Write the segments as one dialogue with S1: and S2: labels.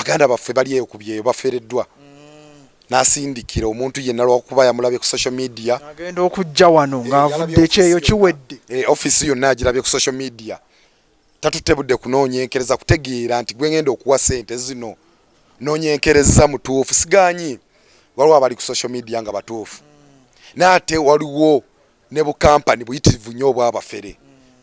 S1: baganda baffe bali eyo kubyeyo bafereddwa nasindikira omuntu yenna lwakuba yamulabye ku social media
S2: agenda okujja wano ng'avudde ekyeyo kiwedde
S1: office yonna agirabye ku social media tatutebudde kunoonyenkereza kutegeera nti gwe ngenda okuwa sente zino noonyenkereza mutuufu siganyi waliwo abali ku social media nga batuufu naate waliwo ne bukampani buyitirivu nnyo obwabafere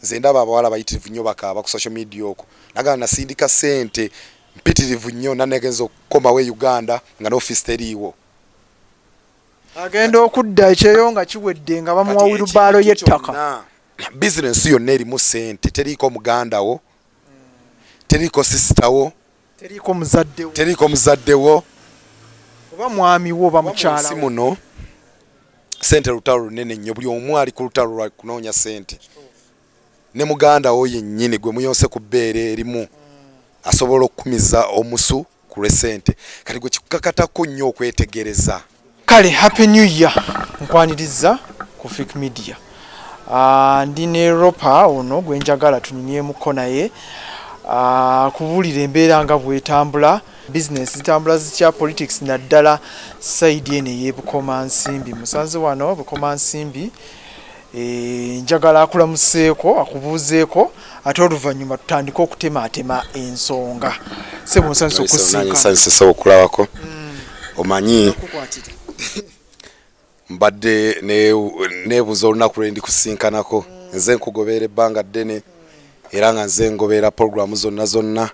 S1: nze ndaba abawala bayitirivu nnyo bakaaba ku social media okwo nagala nasindika sente mpitirivu nnyo nanegenza okukomawo e Uganda nga n'offisi teriiwo
S2: agenda okudda ekyeyo nga kiwedde nga bamuwa wirubaalo y'ettaka
S1: bizinensi yonna erimu sente teriiko mugandawo teriiko sisitawo teriiko muzaddewo
S2: oba mwamiwo oba mukyalawo
S1: muno sente lutalo lunene nnyo buli omu ali ku lutalo lwa kunoonya sente ne mugandawo yennyini gwe muyonse ku bbeere erimu asobola okukumiza omusu ku lw'esente kati gwe kikukakatako nnyo okwetegereza
S2: kale happy new year nkwaniriza ku Fik Media ndi ne Ropa ono gwe njagala tunyumyemuko naye kubuulira embeera nga bwetambula business zitambula zitya politics naddala side eno ey'Bukomansimbi musanze wano Bukomansimbi njagala akulamuseeko akubuuzeeko ate oluvannyuma tutandika okutematema ensonga sebo musanze
S1: okusinkana okulabako omanyi mbadde neebuuza olunaku lwe ndi kusinkanako nze nkugobeera ebbanga ddene era nga nze ngobeera programu zonna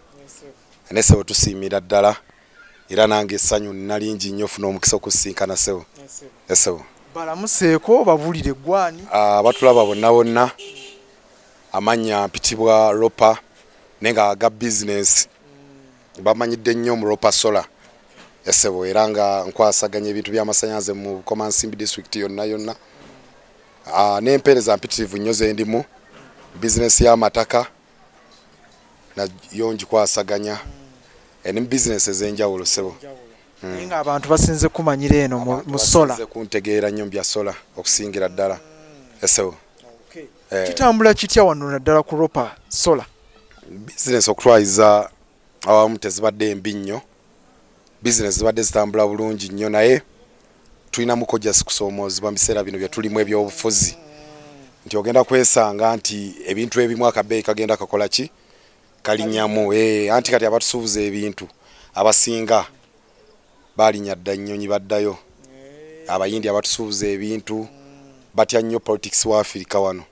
S1: ne sebo tusiimira ddala era nange essanyu nina lingi nnyo ofuna omukisa okusinkana sebo esebo
S2: balamuseeko babuulire gwani
S1: batulaba bonna amannya mpitibwa Ropa naye nga aga bizinensi bamanyidde nnyo mu Ropa Solar esebo era nga nkwasaganya ebintu by'amasannyalaze mu Bukomansimbi district yonna n'empeereza mpitirivu nnyo ze ndimu bizinensi y'amataka nayo ngikwasaganya ne bizinensi ez'enjawulo sebo
S2: naye nga abantu basinze kumanyira eno mu sola
S1: kuntegeera nnyo bya sola okusingira ddala esebo
S2: kitambula kitya wano naddala ku Ropa Solar
S1: bizinensi okutwayiza awamu tezibadde embi nnyo bizinensi zibadde zitambula bulungi nnyo naye tulinamu kojjasi kusoomoozebwa mu biseera bino bye tulimu ebyobufuzi nti ogenda kwesanga nti ebintu ebimu akabeeyi kagenda kakola ki kalinnyamu anti kati abatusuubuza ebintu abasinga balinnya dda nnyonyi baddayo abayindi abatusuubuza ebintu batya nnyo politics wa Afirika wano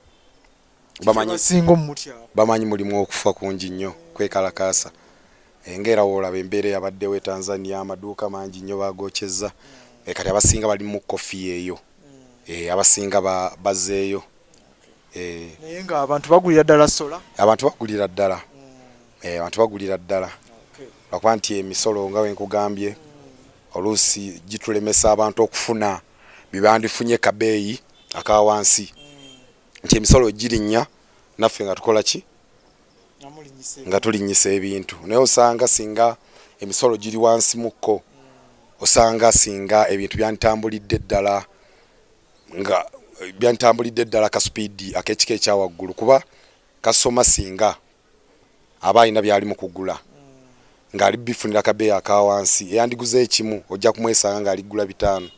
S1: bamanyi mulimu okufa kungi nnyo kwekalakaasa engera woolaba embeera yabaddewo e Tanzania amaduuka mangi nnyo bagokyezza kati abasinga bali mu kofi eyo abasinga bazzeeyo
S2: naye nga abantu bagulira ddala sola
S1: abantu bagulira ddala lwakuba nti emisolo nga wenkugambye oluusi gitulemesa abantu okufuna bibandifunye kabeeyi aka wansi nti emisolo girinnya naffe nga tukola ki nga tulinnyisa ebintu naye osanga singa emisolo giri wansi mukko osanga singa ebintu byantambulidde ddala nga byantambulidde ddala ka speed ak'ekika ekyawaggulu kuba kasoma singa aba alina byali mu kugula ng'ali bifunira kabeeyi aka wansi eyandiguza ekimu ojja kumwesanga ng'aligula 5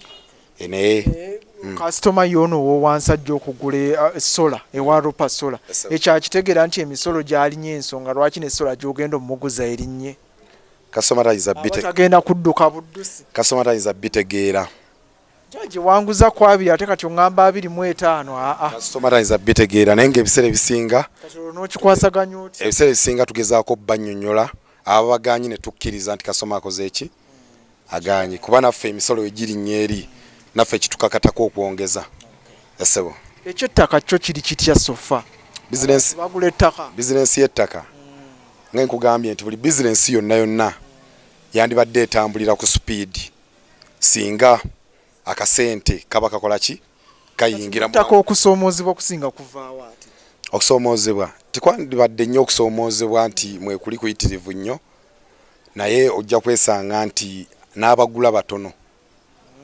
S1: naye
S2: kasitoma yono wowansi ajja okugula sola ewa Ropa Solar ekyakitegeera nti emisolo gy'alinnya ensonga lwaki n'essola gy'ogenda omuguza erinnye
S1: tagenda
S2: kudduka buddusi
S1: kasoma tayinza bitegeera
S2: jaji wanguza ku 2 ate kati ongamba 25
S1: kasoma tayinza bitegeera naye ng'ebiseera ebisinga
S2: n'okikwasaganya oti
S1: ebiseera ebisinga tugezaako bannyonnyola ababaganyi ne tukkiriza nti kasoma akoze eki aganye kuba naffe emisolo egirinnya eri naffe kitukakatako okwongeza esebo
S2: ekyettaka kyo kiri kitya sofa bagula ettaka
S1: bizinensi y'ettaka nga nkugambye nti buli bizinensi yonna yandibadde etambulira ku speed singa akasente kaba kakola ki kayingira mu
S2: ttaka okusoomoozebwa kusinga kuvaawo ati
S1: okusoomoozebwa tikwandibadde nnyo okusoomoozebwa nti mwekuli kuyitirivu nnyo naye ojja kwesanga nti n'abagula batono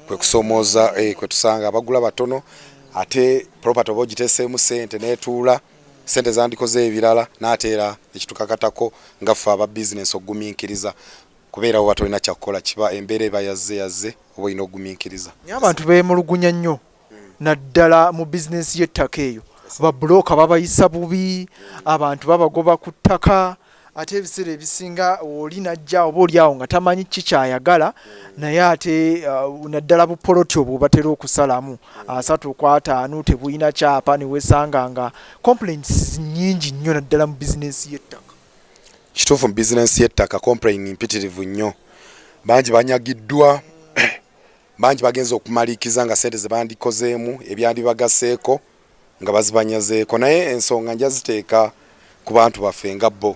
S1: kwe kusoomooza kwe tusanga abagula batono ate property oba ogiteeseemu sente n'etuula sente zandikoze ebirala n'ateera ekitukakatako nga ffe aba bizinensi ogumiikiriza kubeera oba tolina kyakukola kiba embeera eba yazze oba olina ogumiikiriza.
S2: Abantu beemulugunya nnyo naddala mu bizinensi y'ettaka eyo. Babbulooka babayisa bubi, abantu babagoba ku ttaka, ate ebiseera ebisinga oli najja oba oli awo nga tamanyi ki kyayagala, naye ate naddala bupoloti obwo batera okusalamu 3/5 tebulina kyapa ne weesanga nga complaints nnyingi nnyo naddala mu bizinensi y'ettaka.
S1: Kituufu mu bizinensi y'ettaka complain mpitirivu nnyo. Bangi banyagiddwa, bangi bagenza okumaliikiza nga sente ze bandikozeemu ebyandibagaseeko nga bazibanyazeeko, naye ensonga nja ziteeka ku bantu baffe nga bo.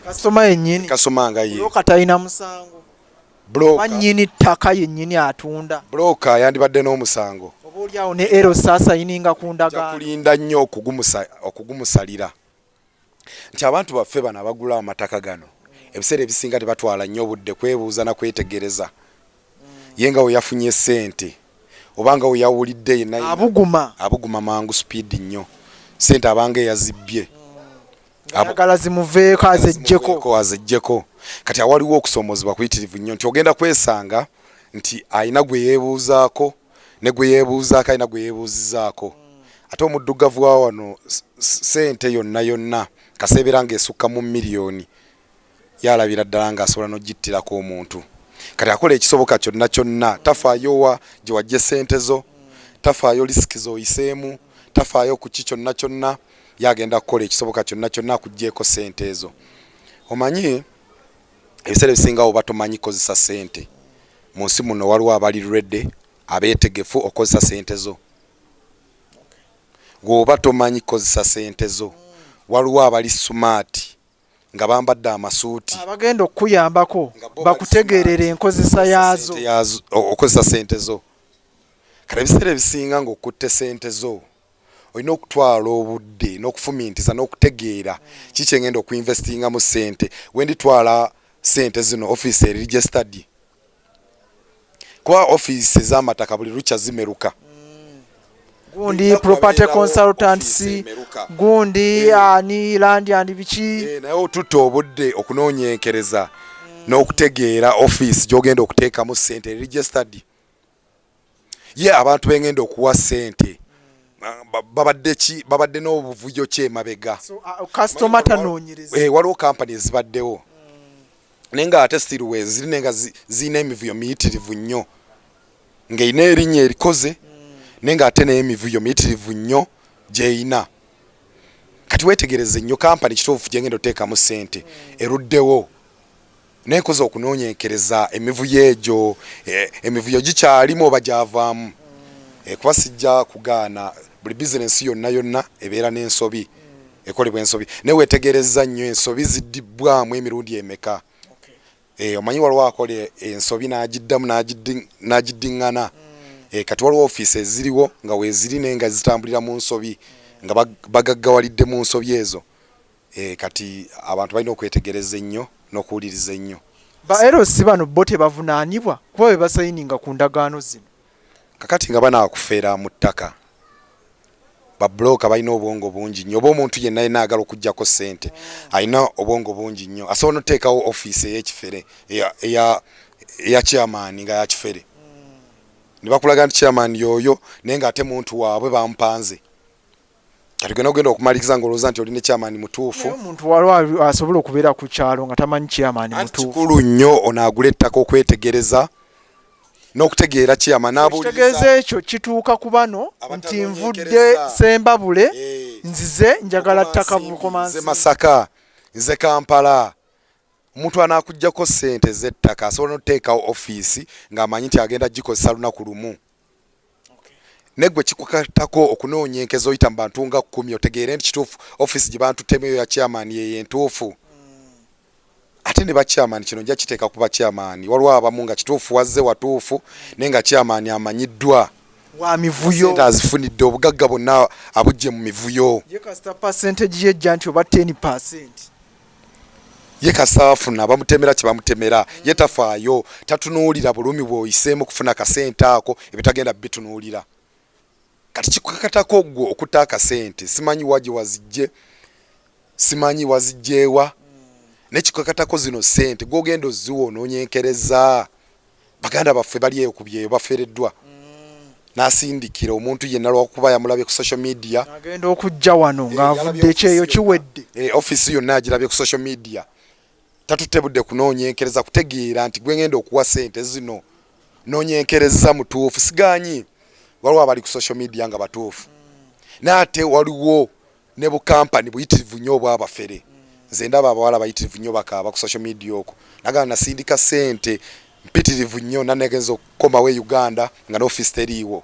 S2: Kasitoma yennyini
S1: kasoma nga ye
S2: broka talina musango, bannyini ttaka yennyini atunda,
S1: broka yandibadde n'omusango,
S2: oba oli awo ne ero saasayininga ku ndagaano.
S1: Kulinda nnyo okugumusalira nti abantu baffe bano abagula amataka gano ebiseera ebisinga tebatwala nnyo obudde kwebuuza na kwetegereza ye nga we yafunye ssente obanga we yawulidde yenna abuguma mangu speed nnyo, ssente abanga eyazibbye
S2: ayagala zimuveeko
S1: azeggyeko. Kati awaliwo okusoomozebwa kuyitirivu nnyo nti ogenda kwesanga nti ayina gwe yeebuuzaako ne gwe yeebuuzaako ayina gwe yeebuuzizaako, ate omuddugavu wa wano ssente yonna kaseebera ng'esukka mu miliyoni yalabira ddala ng'asobola n'ogittirako omuntu. Kati akola ekisoboka kyonna tafaayo gye wajja ssente zo, tafaayo lisiki z'oyiseemu, tafaayo ku ki kyonna yagenda kukola ekisoboka kyonna kugyeko ssente ezo. Omanyi ebiseera ebisinga oba tomanyi kozesa ssente mu nsi muno waliwo abali ready abeetegefu okozesa ssente zo. Gwoba tomanyi kozesa ssente zo waliwo abali smart nga bambadde amasuuti
S2: abagenda okuyambako bakutegeerera enkozesa yaazo
S1: okozesa ssente zo. Kale ebiseera ebisinga ng'okutte ssente zo olina okutwala obudde n'okufumiintiza n'okutegeera kiki engenda okuinvestinga mu ssente, wenditwala ssente zino office eri registered, kuba office ez'amataka buli lukya zimeruka.
S2: Gundi property consultancy, gundi ani land and biki.
S1: Naye otutte obudde okunoonyenkereza n'okutegeera office gy'ogenda okuteekamu ssente registered. Ye abantu bengenda okuwa ssente babadde n'obuvuyo kyemabega.
S2: Customer tanoonyereza.
S1: Waliwo kampani ezibaddewo naye nga ate still we ziri nenga zirina emivuyo miyitirivu nnyo ng'erina erinnya erikoze naye nga ate n'emivuyo miyitirivu nnyo gy'erina. Kati weetegereze nnyo kampani kituufu gyengenda oteekamu ssente eruddewo naye nkoze okunoonyenkereza emivuyo egyo emivuyo gikyalimu oba gyavaamu. Kuba sijja kugaana buli bizinensi yonna ebeera n'ensobi ekolebwa ensobi, naye weetegereza nnyo ensobi ziddibwamu emirundi emeka. Omanyi waliwo akola ensobi n'agiddamu n'agiddiŋŋana. Kati waliwo ofiisi eziriwo nga weeziri naye nga zitambulira mu nsobi nga bagaggawalidde mu nsobi ezo. Kati abantu balina okwetegereza ennyo n'okuwuliriza ennyo.
S2: Ba LC bano bo tebavunaanibwa kuba bwe basayininga ku ndagaano zino.
S1: Kakati nga banaakufeera mu ttaka babulooka balina obwongo bungi nnyo, oba omuntu yenna yenaagala okuggyako ssente alina obwongo bungi nnyo, asobola n'oteekawo ofiisi ey'ekifere eya chairman nga yakifere ne bakulaga nti chairman y'oyo naye ng'ate muntu waabwe bamupanze. Kati gena ogenda okumaliriza ng'olowooza nti olina chairman mutuufu.
S2: Omuntu waliwo asobola okubeera ku kyalo nga tamanyi chairman mutuufu.
S1: Kikulu nnyo onaagula ettaka okwetegereza n'okutegeera chairman n'abuuliza.
S2: Ekitegeeza ekyo kituuka ku bano nti nvudde Sembabule nzize njagala ttaka Bukomansi.
S1: Nze Masaka, nze Kampala. Omuntu anaakuggyako ssente z'ettaka asobola n'oteekawo ofiisi ng'amanyi nti agenda gikozesa lunaku lumu. Negwe kikukatako okunoonyenkeza oyita mu bantu nga 10 otegeere nti kituufu ofiisi gye bantuttemu eyo ya chairman ye entuufu. Ate ne ba chairman kino nja kiteeka kuba chairman waliwo abamu nga kituufu wazze watuufu naye nga chairman amanyiddwa
S2: wa mivuyo
S1: ssente azifunidde obugagga bonna abujje mu mivuyo.
S2: Ye kasita percentage yejja nti oba 10%.
S1: Ye kasaafuna bamutemera kye bamutemera ye tafaayo tatunuulira bulumi bw'oyiseemu kufuna kasente ako ebitagenda bitunuulira. Kati kikukatako gwo okutta akasente simanyi waje wazijje simanyi wazijjeewa nekikakatako zino sente gwogenda oziwa onoonyenkereza baganda baffe bali eyo kubyeyo bafeereddwa nasindikira omuntu yenna lwakuba yamulabye ku social media
S2: agenda okujja wano ng'avudde ekyeyo kiwedde
S1: office yonna agirabye ku social media tatutebudde kunoonyenkereza kutegeera nti gwe ngenda okuwa sente zino noonyenkereza mutuufu siganyi waliwo abali ku social media nga batuufu naate waliwo ne bukampani buyitirivu nnyo obwabafere nze ndaba abawala bayitirivu nnyo bakaaba ku social media okwo naga nasindika sente mpitirivu nnyo nanegenza okukomawo e Uganda nga n'office teriiwo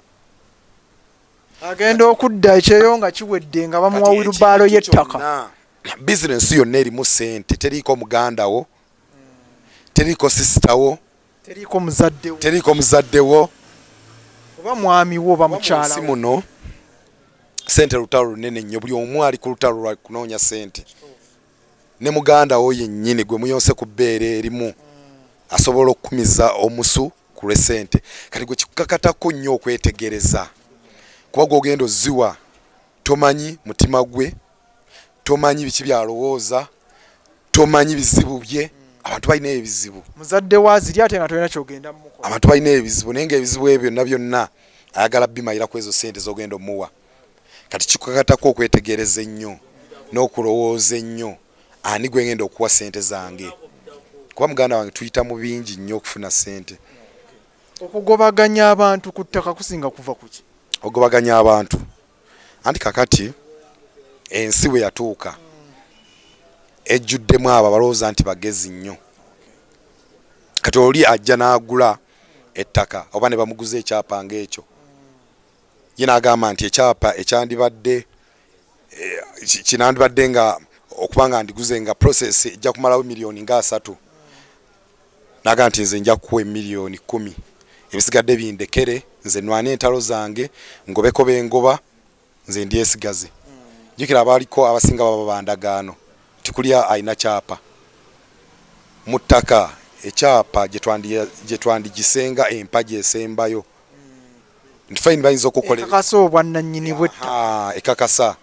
S2: agenda okudda ekyeyo nga kiwedde nga bamuwa wirubaalo y'ettaka
S1: bizinensi yonna erimu sente teriiko muganda wo teriiko sisita wo teriiko muzaddewo
S2: oba mwami wo oba mukyala
S1: muno sente lutalo lunene nnyo buli omu ali ku lutalo lwa kunoonya sente ne muganda wo yennyini gwe muyonse ku bbeere erimu asobola okukumiza omusu ku lw'esente kati gwe kikukakatako nnyo okwetegereza kuba gwogenda oziwa tomanyi mutima gwe tomanyi biki byalowooza tomanyi bizibu bye abantu balina ebizibu
S2: muzadde waziri ate nga tolina kyogenda mumukola
S1: abantu balina ebizibu naye ng'ebizibu ebyo byonna ayagala bimayira ku ezo sente z'ogenda omuwa kati kikukakatako okwetegereza ennyo n'okulowooza ennyo ani gwe ngenda okuwa sente zange kuba muganda wange tuyita mu bingi nnyo okufuna sente
S2: okugobaganya abantu ku ttaka kusinga kuva kuki
S1: ogobaganya abantu anti kakati ensi bwe yatuuka ejjuddemu abo abalowooza nti bagezi nnyo kati oli ajja n'agula ettaka oba ne bamuguza ekyapa ng'ekyo ye n'agamba nti ekyapa ekyandibadde kinandibadde nga okuba nga ndiguze nga process ejja kumalawo miliyoni nga 3 naga nti nze nja kuwa miliyoni 10 ebisigadde bindekere nze nwane entalo zange ngobeko bengoba nze ndiesigaze jikira abaliko abasinga babandagaano tikulya aina kyapa muttaka ekyapa gye empaji esembayo ntifaini bayinza okukolera
S2: ekakasa obwannannyini bw'ettaka
S1: ekakasa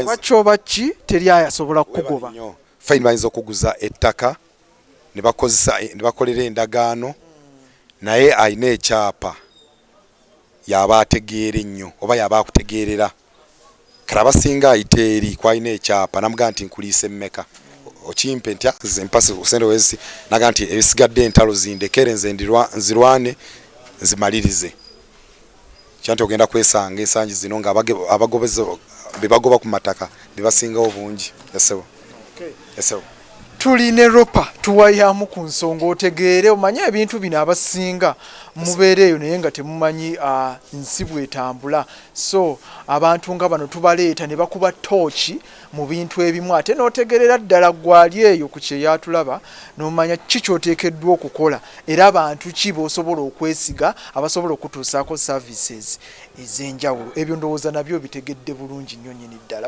S2: wachoba ki teri ayasobola kugoba
S1: faini bayinza okuguza ettaka ne bakolera endagaano naye ayina ekyapa yaba ategeere nnyo oba yaba akutegeerera kale abasinga ayita eri kwalina ekyapa namugaa nti nkuliisa emmeka okimpe nti nze mpasi usente wezi naga nti ebisigadde entalo zindekere nze nzirwane nzimalirize kyanti ogenda kwesanga ensangi zino nga abagobeza bebagoba ku mataka bebasingawo bungi yasewo
S2: tuli ne ropa tuwayamu ku nsonga otegeere omanye ebintu bino abasinga mubeereeyo naye nga temumanyi nsi bwetambula so abantu nga bano tubaleeta ne bakuba tooki mu bintu ebimu ate n'otegerera ddala gwali eyo ku kye yatulaba n'omanya ki ky'oteekeddwa okukola era abantu ki b'osobola okwesiga abasobola okutuusaako services ez'enjawulo ebyo ndowooza nabyo bitegedde bulungi nnyo nnyini ddala